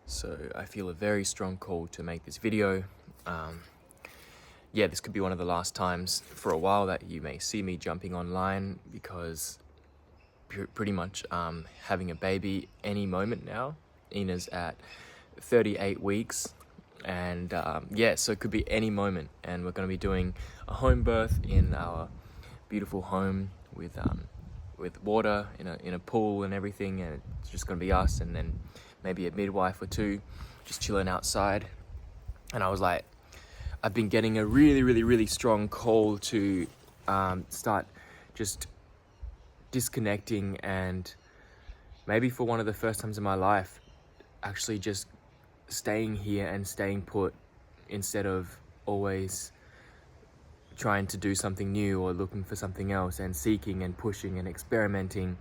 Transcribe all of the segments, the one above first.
So I feel a very strong call to make this video. This could be one of the last times for a while that you may see me jumping online, because pretty much having a baby any moment now. Ina's at 38 weeks, and so it could be any moment, and we're going to be doing a home birth in our beautiful home with water in a pool and everything, and it's just going to be us, and then maybe a midwife or two just chilling outside. And I was like, I've been getting a really strong call to start just disconnecting, and maybe for one of the first times in my life actually just staying here and staying put, instead of always trying to do something new or looking for something else and seeking and pushing and experimenting,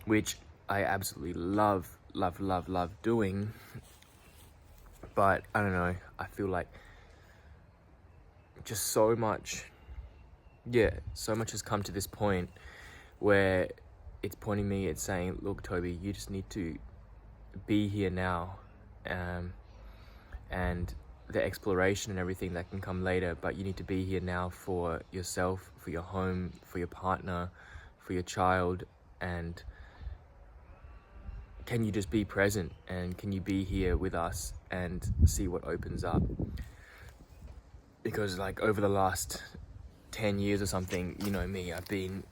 which I absolutely love doing. But I don't know, I feel like just so much has come to this point where it's pointing me, it's saying, look, Toby, you just need to be here now, and the exploration and everything that can come later, but you need to be here now for yourself, for your home, for your partner, for your child. And can you just be present, and can you be here with us and see what opens up? Because like over the last 10 years or something, you know me, I've been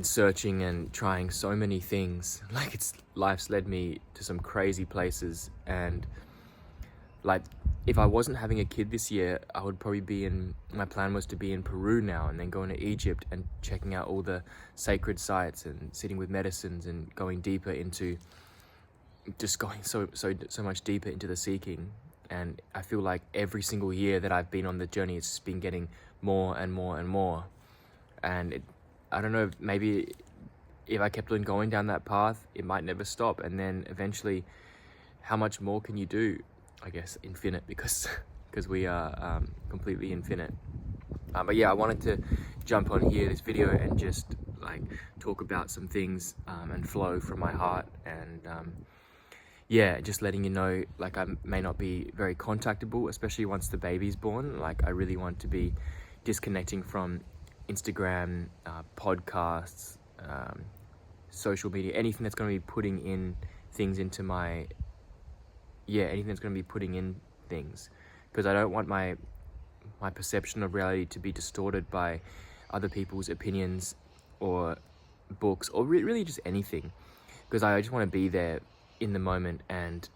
searching and trying so many things. Like life's led me to some crazy places, and like if I wasn't having a kid this year, I would probably my plan was to be in Peru now, and then going to Egypt and checking out all the sacred sites and sitting with medicines and going deeper into just going so much deeper into the seeking. And I feel like every single year that I've been on the journey, it's just been getting more and more and more. And I don't know, maybe if I kept on going down that path, it might never stop. And then eventually, how much more can you do? I guess infinite, because we are completely infinite. But yeah, I wanted to jump on here, this video, and just like talk about some things and flow from my heart. And just letting you know, like, I may not be very contactable, especially once the baby's born. Like, I really want to be disconnecting from Instagram, podcasts, social media, anything that's going to be putting in things into my, anything that's going to be putting in things, because I don't want my perception of reality to be distorted by other people's opinions or books, or really just anything, because I just want to be there in the moment. And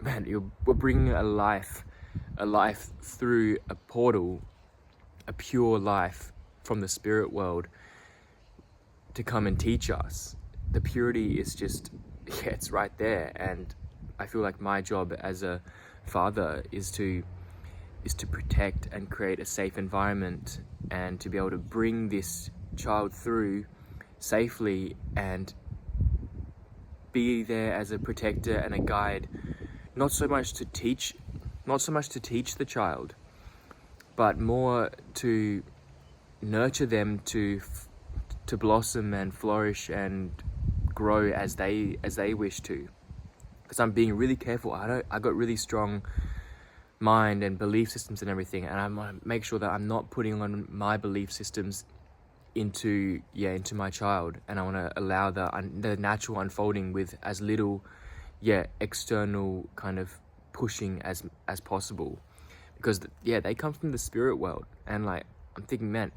man, we're bringing a life through a portal, a pure life from the spirit world, to come and teach us. The purity is just, it's right there. And I feel like my job as a father is to protect and create a safe environment, and to be able to bring this child through safely and be there as a protector and a guide, not so much to teach the child, but more to nurture them to blossom and flourish and grow as they wish to. Because I'm being really careful. I got really strong mind and belief systems and everything, and I want to make sure that I'm not putting on my belief systems into my child, and I want to allow the natural unfolding with as little external kind of pushing as possible. Because they come from the spirit world, and like, I'm thinking, man,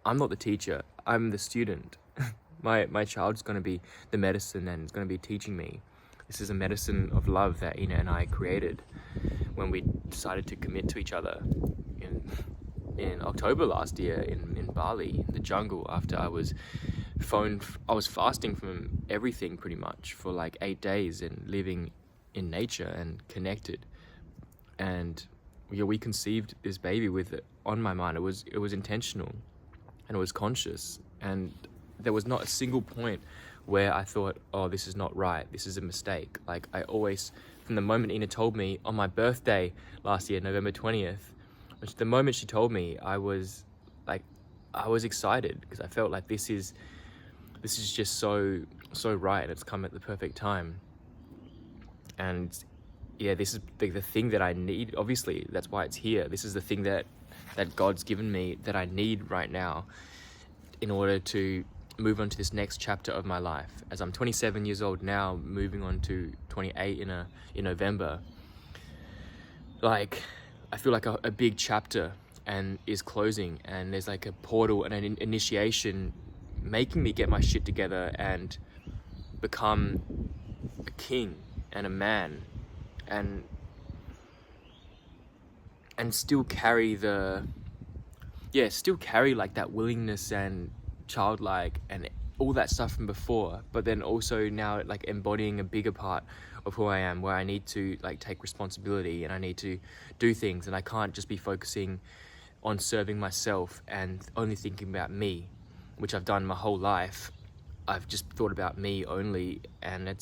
I'm not the teacher, I'm the student. my child's going to be the medicine, and it's going to be teaching me. This is a medicine of love that Ina and I created when we decided to commit to each other in October last year in Bali, in the jungle, after I was fasting from everything pretty much for like 8 days, and living in nature and connected. And we conceived this baby with it on my mind. It was intentional, and it was conscious, and there was not a single point where I thought, oh, this is not right, this is a mistake. Like, I always, from the moment Ina told me on my birthday last year, November 20th, which the moment she told me, I was excited, because I felt like this is just so right, and it's come at the perfect time. And yeah, this is the thing that I need. Obviously, that's why it's here. This is the thing that God's given me that I need right now in order to move on to this next chapter of my life. As I'm 27 years old now, moving on to 28 in November. Like, I feel like a big chapter and is closing, and there's like a portal and an initiation making me get my shit together and become a king and a man, and still carry like that willingness and childlike and all that stuff from before, but then also now like embodying a bigger part of who I am, where I need to like take responsibility and I need to do things, and I can't just be focusing on serving myself and only thinking about me, which I've done my whole life. I've just thought about me only, and I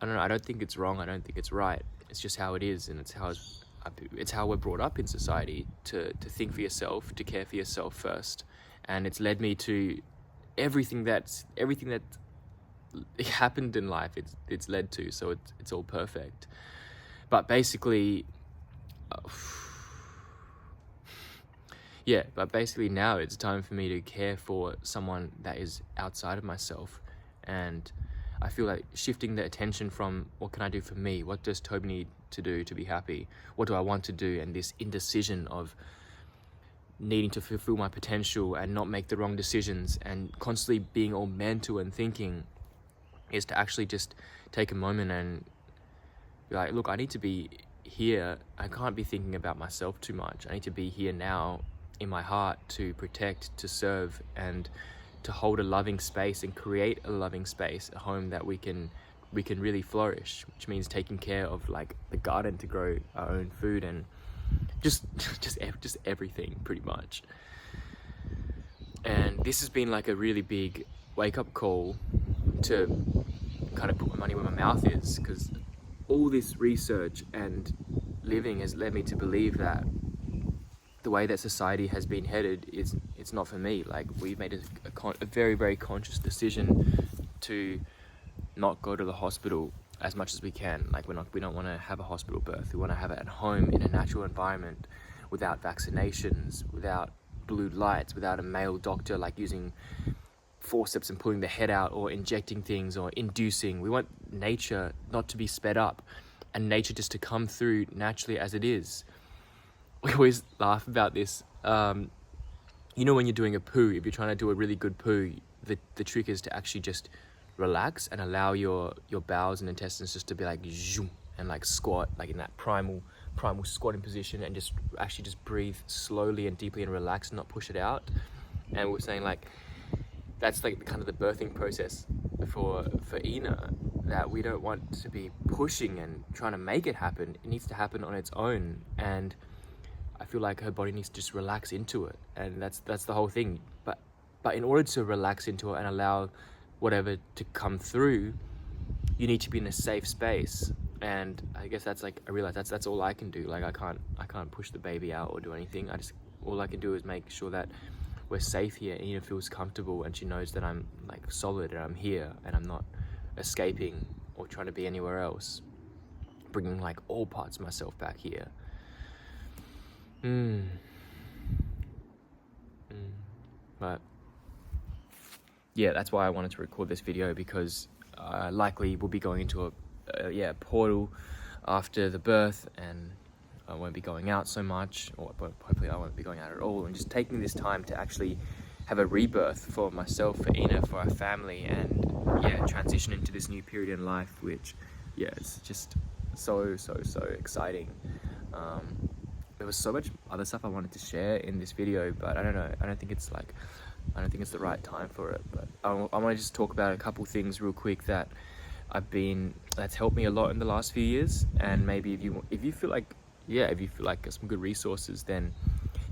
don't know, I don't think it's wrong, I don't think it's right. It's just how it is, and it's how we're brought up in society, to think for yourself, to care for yourself first. And it's led me to everything that happened in life, it's led to, so it's all perfect. But basically, now it's time for me to care for someone that is outside of myself. And I feel like shifting the attention from what can I do for me, what does Toby need to do to be happy, what do I want to do, and this indecision of needing to fulfill my potential and not make the wrong decisions and constantly being all mental and thinking, is to actually just take a moment and be like, look, I need to be here. I can't be thinking about myself too much. I need to be here now in my heart to protect, to serve, and to hold a loving space and create a loving space, a home that we can really flourish, which means taking care of like the garden to grow our own food and just everything pretty much. And this has been like a really big wake-up call to kind of put my money where my mouth is, because all this research and living has led me to believe that the way that society has been headed it's not for me. Like, we've made a very, very conscious decision to not go to the hospital as much as we can. Like, we don't want to have a hospital birth. We want to have it at home in a natural environment, without vaccinations, without blue lights, without a male doctor like using forceps and pulling the head out, or injecting things or inducing. We want nature not to be sped up, and nature just to come through naturally as it is. We always laugh about this. You know, when you're doing a poo, if you're trying to do a really good poo, the trick is to actually just relax and allow your bowels and intestines just to be like zoom, and like squat, like in that primal squatting position, and just breathe slowly and deeply and relax and not push it out. And we're saying like that's like kind of the birthing process for Ina, that we don't want to be pushing and trying to make it happen. It needs to happen on its own, and I feel like her body needs to just relax into it, and that's the whole thing. But in order to relax into it and allow whatever to come through, you need to be in a safe space. And I guess that's like, I realize that's all I can do. Like, I can't push the baby out or do anything. All I can do is make sure that we're safe here, and Ina feels comfortable, and she knows that I'm like solid and I'm here and I'm not escaping or trying to be anywhere else, bringing like all parts of myself back here. But yeah, that's why I wanted to record this video, because likely we'll be going into a portal after the birth, and I won't be going out so much, or hopefully I won't be going out at all, and just taking this time to actually have a rebirth for myself, for Ina, for our family, and transition into this new period in life, which it's just so exciting. There was so much other stuff I wanted to share in this video, but I don't know, I don't think it's the right time for it. But I want to just talk about a couple things real quick that's helped me a lot in the last few years. And maybe if you feel like some good resources, then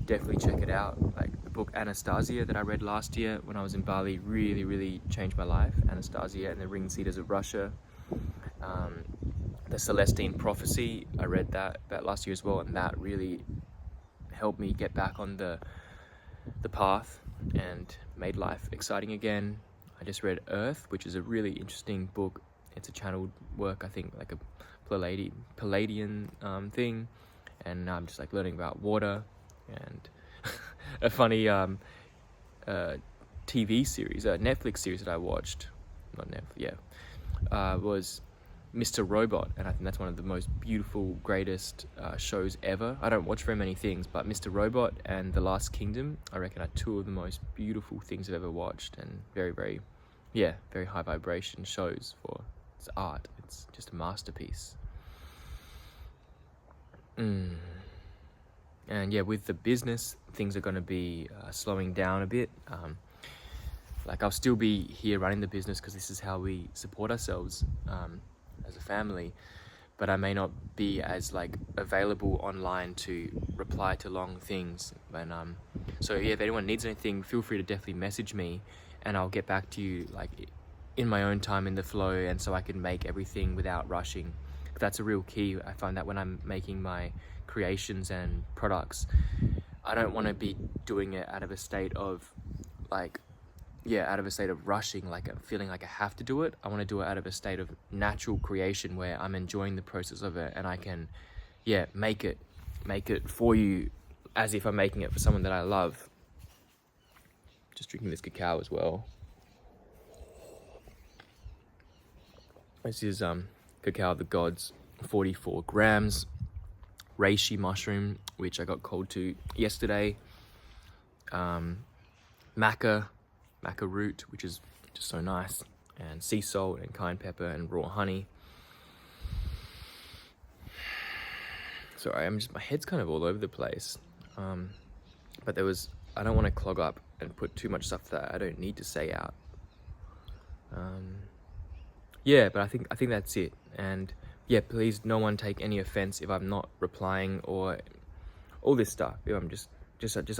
definitely check it out. Like the book Anastasia that I read last year when I was in Bali really changed my life. Anastasia and the Ring Cedars of Russia. The Celestine Prophecy, I read that last year as well, and that really helped me get back on the path and made life exciting again. I just read Earth, which is a really interesting book It's a channeled work, I think, like a Palladian thing, and I'm just like learning about water. And a funny TV series, a Netflix series that I watched, not Netflix, was Mr. Robot, and I think that's one of the most beautiful, greatest shows ever. I don't watch very many things, but Mr. Robot and The Last Kingdom, I reckon, are two of the most beautiful things I've ever watched, and very high vibration shows for it's art. It's just a masterpiece. And yeah, with the business, things are going to be slowing down a bit. Like, I'll still be here running the business because this is how we support ourselves as a family, but I may not be as like available online to reply to long things. And so yeah, if anyone needs anything, feel free to definitely message me, and I'll get back to you like in my own time, in the flow, and so I can make everything without rushing. That's a real key. I find that when I'm making my creations and products, I don't want to be doing it out of a state of rushing, like I'm feeling like I have to do it. I want to do it out of a state of natural creation where I'm enjoying the process of it, and I can make it for you as if I'm making it for someone that I love. Just drinking this cacao as well. This is cacao of the gods, 44 grams, reishi mushroom, which I got cold to yesterday, maca root, which is just so nice, and sea salt and cayenne pepper and raw honey. Sorry, my head's kind of all over the place, but I don't want to clog up and put too much stuff that I don't need to say out. But I think that's it. And yeah, please, no one take any offense if I'm not replying or all this stuff. If I'm just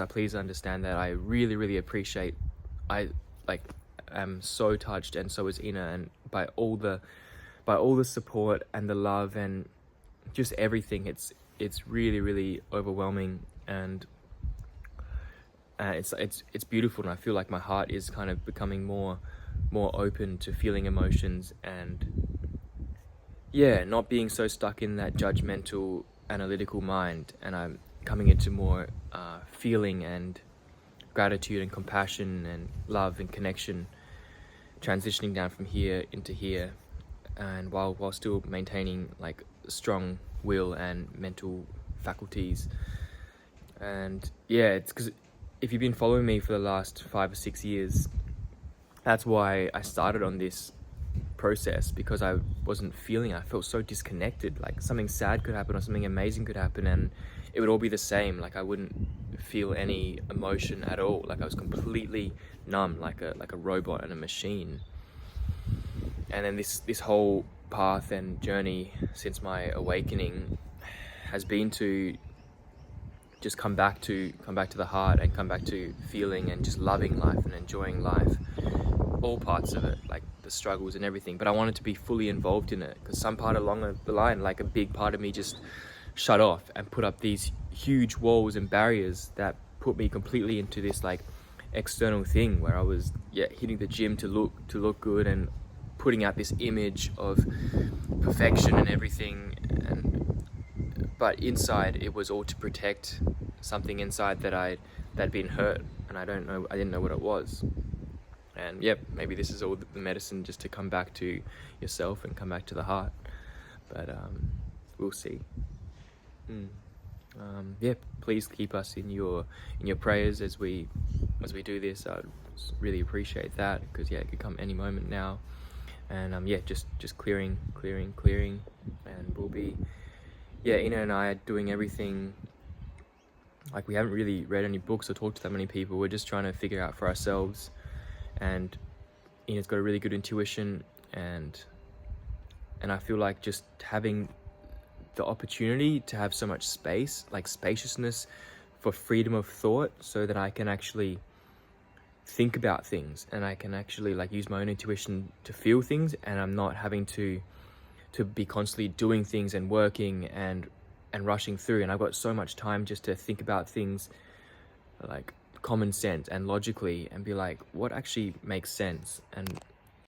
please understand that I really appreciate. I am so touched, and so is Ina, and by all the support and the love and just everything. It's really overwhelming, and it's beautiful, and I feel like my heart is kind of becoming more open to feeling emotions, and not being so stuck in that judgmental, analytical mind, and I'm coming into more feeling and gratitude and compassion and love and connection, transitioning down from here into here, and while still maintaining like strong will and mental faculties. And it's because if you've been following me for the last 5 or 6 years, that's why I started on this process, because I felt so disconnected. Like, something sad could happen or something amazing could happen, and it would all be the same. Like, I wouldn't feel any emotion at all. Like, I was completely numb, like a robot and a machine. And then this whole path and journey since my awakening has been to just come back to the heart, and come back to feeling and just loving life and enjoying life, all parts of it, like the struggles and everything. But I wanted to be fully involved in it, because some part along the line, like a big part of me just shut off and put up these huge walls and barriers that put me completely into this like external thing where I was hitting the gym to look good and putting out this image of perfection and everything, but inside it was all to protect something inside that'd been hurt, and I didn't know what it was. And maybe this is all the medicine, just to come back to yourself and come back to the heart. But we'll see. Please keep us in your prayers as we do this. I'd really appreciate that, because it could come any moment now. And just clearing, and we'll be Ina and I are doing everything. Like, we haven't really read any books or talked to that many people. We're just trying to figure out for ourselves. And Ina's got a really good intuition, and I feel like just having the opportunity to have so much space, like spaciousness for freedom of thought, so that I can actually think about things, and I can actually like use my own intuition to feel things, and I'm not having to be constantly doing things and working and rushing through. And I've got so much time just to think about things like common sense and logically, and be like, what actually makes sense, and